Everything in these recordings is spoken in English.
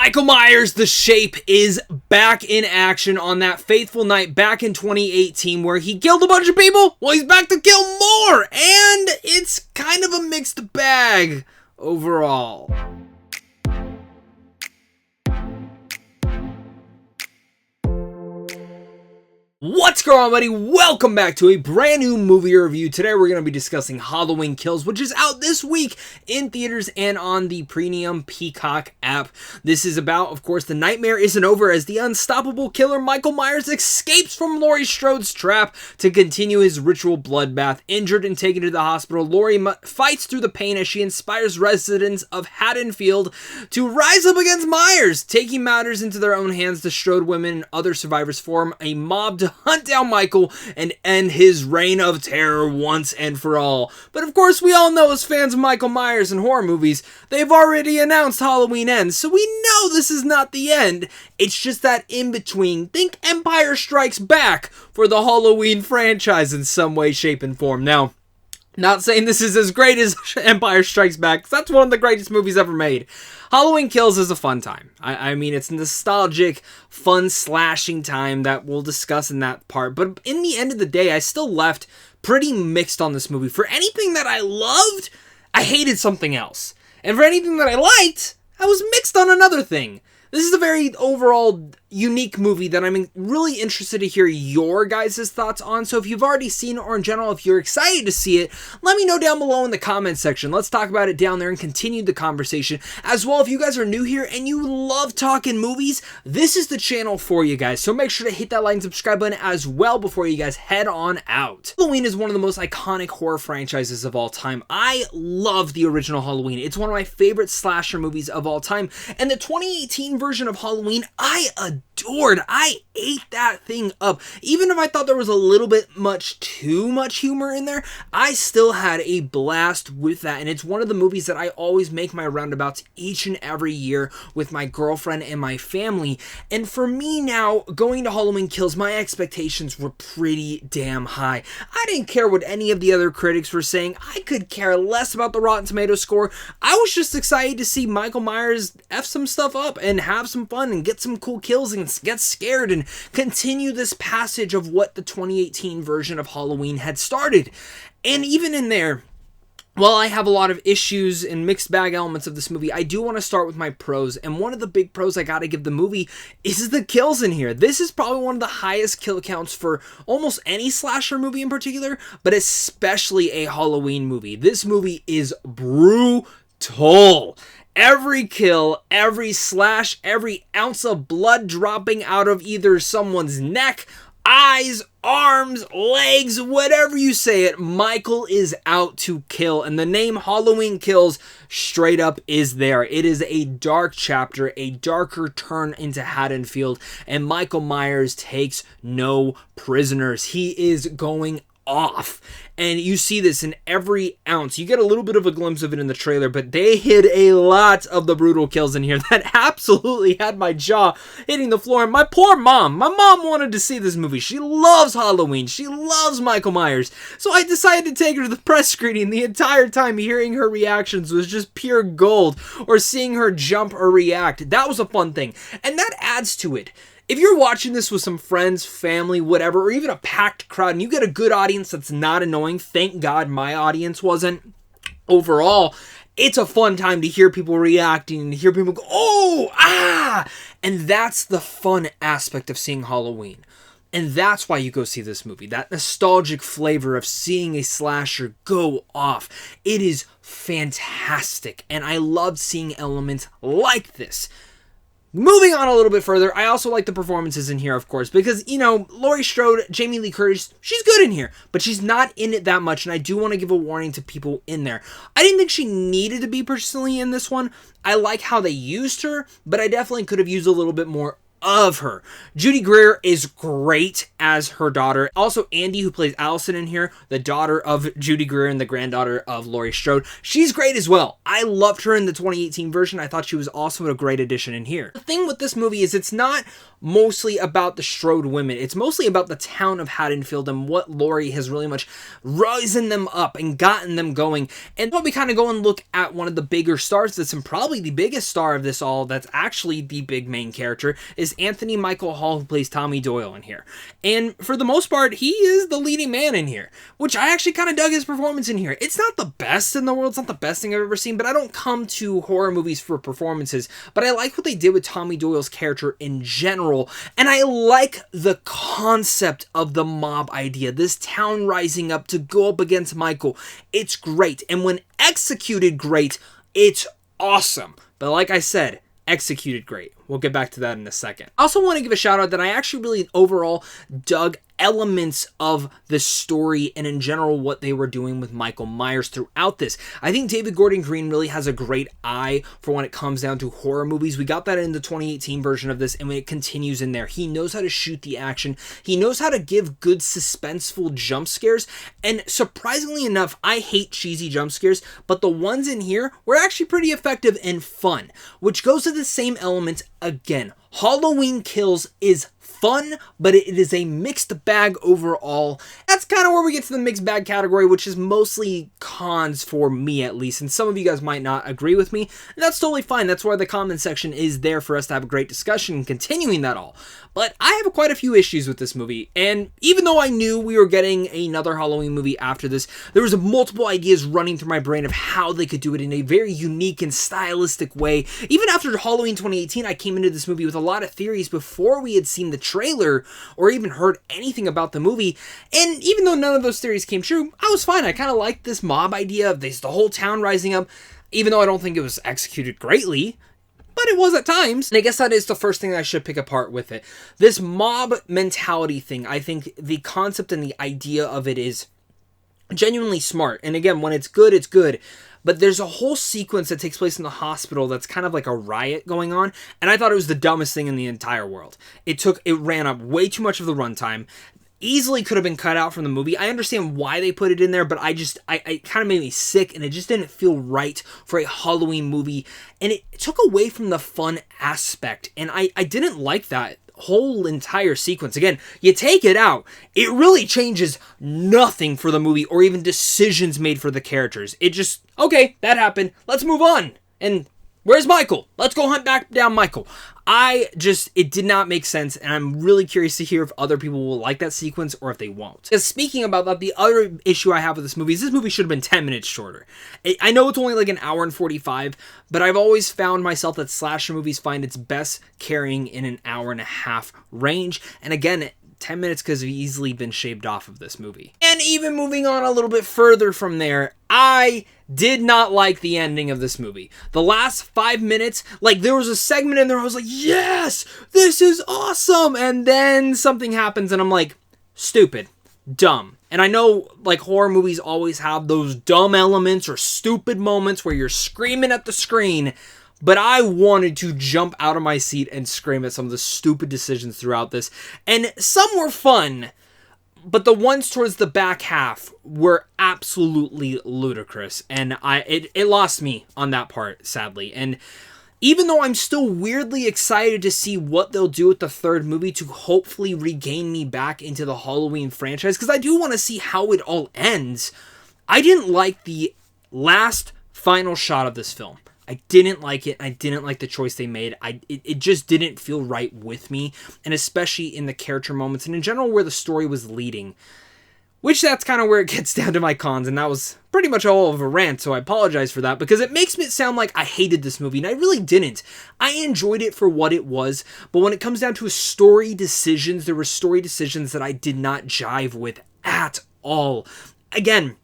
Michael Myers, The Shape, is back in action on that fateful night back in 2018 where he killed a bunch of people. Well, he's back to kill more, and it's kind of a mixed bag overall. What's going on, buddy? Welcome back to a brand new movie review. Today we're going to be discussing Halloween Kills, which is out this week in theaters and on the premium Peacock app. This is about, of course, the nightmare isn't over as the unstoppable killer Michael Myers escapes from Laurie Strode's trap to continue his ritual bloodbath. Injured and taken to the hospital, Laurie fights through the pain as she inspires residents of Haddonfield to rise up against Myers. Taking matters into their own hands, the Strode women and other survivors form a mob to hunt down Michael and end his reign of terror once and for all. But of course, we all know as fans of Michael Myers and horror movies, they've already announced Halloween Ends, so we know this is not the end. It's just that in-between. Think Empire Strikes Back for the Halloween franchise in some way, shape, and form. Now, not saying this is as great as Empire Strikes Back, because that's one of the greatest movies ever made. Halloween Kills is a fun time. I mean, it's nostalgic, fun slashing time that we'll discuss in that part. But in the end of the day, I still left pretty mixed on this movie. For anything that I loved, I hated something else. And for anything that I liked, I was mixed on another thing. This is a very overall unique movie that I'm really interested to hear your guys' thoughts on. So if you've already seen it, or in general, if you're excited to see it, let me know down below in the comment section. Let's talk about it down there and continue the conversation. As well, if you guys are new here and you love talking movies, this is the channel for you guys. So make sure to hit that like and subscribe button as well before you guys head on out. Halloween is one of the most iconic horror franchises of all time. I love the original Halloween. It's one of my favorite slasher movies of all time. And the 2018 version of Halloween, I adored. I ate that thing up. Even if I thought there was a little bit too much humor in there, I still had a blast with that. And it's one of the movies that I always make my roundabouts each and every year with my girlfriend and my family. And for me now, going to Halloween Kills, my expectations were pretty damn high. I didn't care what any of the other critics were saying. I could care less about the Rotten Tomatoes score. I was just excited to see Michael Myers F some stuff up and have some fun and get some cool kills and get scared and continue this passage of what the 2018 version of Halloween had started. And even in there, while I have a lot of issues and mixed bag elements of this movie, I do want to start with my pros. And one of the big pros I gotta give the movie is the kills in here. This is probably one of the highest kill counts for almost any slasher movie in particular, but especially a Halloween movie. This movie is brutal. Every kill, every slash, every ounce of blood dropping out of either someone's neck, eyes, arms, legs, whatever you say it, Michael is out to kill. And the name Halloween Kills straight up is there. It is a dark chapter, a darker turn into Haddonfield, and Michael Myers takes no prisoners. He is going off. And you see this in every ounce. You get a little bit of a glimpse of it in the trailer, but they hid a lot of the brutal kills in here that absolutely had my jaw hitting the floor. And my poor mom, my mom wanted to see this movie. She loves Halloween. She loves Michael Myers. So I decided to take her to the press screening. The entire time hearing her reactions was just pure gold, or seeing her jump or react. That was a fun thing. And that adds to it. If you're watching this with some friends, family, whatever, or even a packed crowd, and you get a good audience that's not annoying, thank God my audience wasn't, overall, it's a fun time to hear people reacting and hear people go, oh, ah! And that's the fun aspect of seeing Halloween. And that's why you go see this movie. That nostalgic flavor of seeing a slasher go off. It is fantastic. And I love seeing elements like this. Moving on a little bit further, I also like the performances in here, of course, because, you know, Laurie Strode, Jamie Lee Curtis, she's good in here, but she's not in it that much, and I do want to give a warning to people in there. I didn't think she needed to be personally in this one. I like how they used her, but I definitely could have used a little bit more of her. Judy Greer is great as her daughter. Also, Andi, who plays Allyson in here, the daughter of Judy Greer and the granddaughter of Laurie Strode, she's great as well. I loved her in the 2018 version. I thought she was also a great addition in here. The thing with this movie is it's not mostly about the Strode women. It's mostly about the town of Haddonfield and what Laurie has really much risen them up and gotten them going. And when we kind of go and look at one of the bigger stars that's probably the biggest star of this all, that's actually the big main character, is Anthony Michael Hall, who plays Tommy Doyle in here. And for the most part, he is the leading man in here, which I actually kind of dug his performance in here. It's not the best in the world. It's not the best thing I've ever seen, but I don't come to horror movies for performances. But I like what they did with Tommy Doyle's character in general. And I like the concept of the mob idea, this town rising up to go up against Michael. It's great. And when executed great, it's awesome. But like I said, executed great. We'll get back to that in a second. I also want to give a shout out that I actually really overall dug elements of the story and in general what they were doing with Michael Myers throughout this. I think David Gordon Green really has a great eye for when it comes down to horror movies. We got that in the 2018 version of this, and when it continues in there, he knows how to shoot the action. He knows how to give good suspenseful jump scares, and surprisingly enough, I hate cheesy jump scares, but the ones in here were actually pretty effective and fun, which goes to the same element again. Halloween Kills is fun, but it is a mixed bag overall. That's kind of where we get to the mixed bag category, which is mostly cons for me at least, and some of you guys might not agree with me, and that's totally fine. That's why the comment section is there for us to have a great discussion and continuing that all. But I have quite a few issues with this movie, and even though I knew we were getting another Halloween movie after this, there was multiple ideas running through my brain of how they could do it in a very unique and stylistic way. Even after Halloween 2018, I came into this movie with a lot of theories before we had seen the trailer or even heard anything about the movie, and even though none of those theories came true, I was fine. I kind of liked this mob idea of the whole town rising up, even though I don't think it was executed greatly. But it was at times. And I guess that is the first thing I should pick apart with it. This mob mentality thing, I think the concept and the idea of it is genuinely smart. And again, when it's good, it's good. But there's a whole sequence that takes place in the hospital that's kind of like a riot going on. And I thought it was the dumbest thing in the entire world. It ran up way too much of the runtime. Easily could have been cut out from the movie. I understand why they put it in there, but it kind of made me sick, and it just didn't feel right for a Halloween movie, and it took away from the fun aspect, and I didn't like that whole entire sequence. Again, you take it out, it really changes nothing for the movie or even decisions made for the characters. It just, okay, that happened, let's move on, and where's Michael? Let's go hunt back down Michael. It did not make sense, and I'm really curious to hear if other people will like that sequence or if they won't. Because speaking about that, the other issue I have with this movie is this movie should have been 10 minutes shorter. I know it's only like an hour and 45, but I've always found myself that slasher movies find its best carrying in an hour and a half range, and again, 10 minutes could have easily been shaved off of this movie. And even moving on a little bit further from there, I did not like the ending of this movie. The last 5 minutes, like there was a segment in there I was like, yes, this is awesome. And then something happens and I'm like, stupid, dumb. And I know like horror movies always have those dumb elements or stupid moments where you're screaming at the screen, but I wanted to jump out of my seat and scream at some of the stupid decisions throughout this. And some were fun, but the ones towards the back half were absolutely ludicrous. And it lost me on that part, sadly. And even though I'm still weirdly excited to see what they'll do with the third movie to hopefully regain me back into the Halloween franchise, because I do want to see how it all ends, I didn't like the last final shot of this film. I didn't like it. I didn't like the choice they made. It just didn't feel right with me, and especially in the character moments and in general where the story was leading, which that's kind of where it gets down to my cons, and that was pretty much all of a rant, so I apologize for that, because it makes me sound like I hated this movie, and I really didn't. I enjoyed it for what it was, but when it comes down to story decisions, there were story decisions that I did not jive with at all. Again,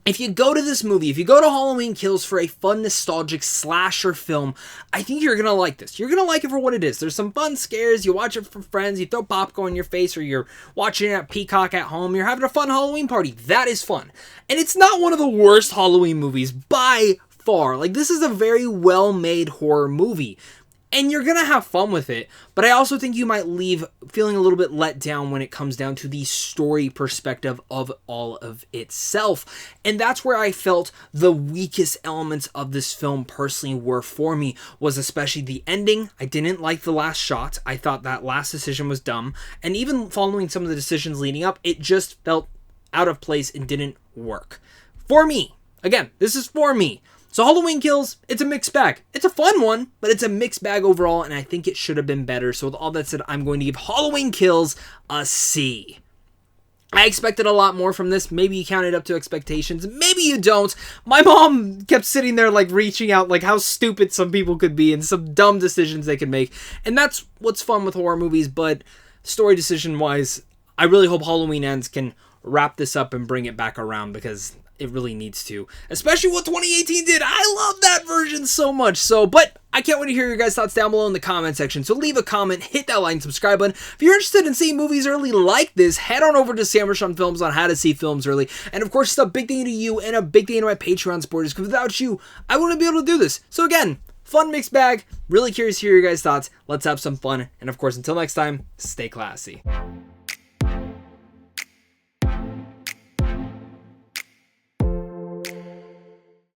if you go to this movie, if you go to Halloween Kills for a fun, nostalgic slasher film, I think you're going to like this. You're going to like it for what it is. There's some fun scares. You watch it for friends. You throw popcorn in your face, or you're watching it at Peacock at home. You're having a fun Halloween party. That is fun. And it's not one of the worst Halloween movies by far. Like, this is a very well-made horror movie. and you're gonna have fun with it, but I also think you might leave feeling a little bit let down when it comes down to the story perspective of all of itself. And that's where I felt the weakest elements of this film personally were for me, was especially the ending. I didn't like the last shot. I thought that last decision was dumb, and even following some of the decisions leading up, it just felt out of place and didn't work for me. Again, this is for me. So Halloween Kills, it's a mixed bag. It's a fun one, but it's a mixed bag overall, and I think it should have been better. So with all that said, I'm going to give Halloween Kills a C. I expected a lot more from this. Maybe you counted up to expectations. Maybe you don't. My mom kept sitting there like reaching out like how stupid some people could be and some dumb decisions they could make. And that's what's fun with horror movies, but story decision wise, I really hope Halloween Ends can wrap this up and bring it back around, because it really needs to, especially what 2018 did. I love that version so much. But I can't wait to hear your guys' thoughts down below in the comment section. So leave a comment, hit that like and subscribe button. If you're interested in seeing movies early like this, head on over to Sandwich on Films on how to see films early. And of course, it's a big thing to you and a big thing to my Patreon supporters, because without you, I wouldn't be able to do this. So again, fun mixed bag. Really curious to hear your guys' thoughts. Let's have some fun. And of course, until next time, stay classy.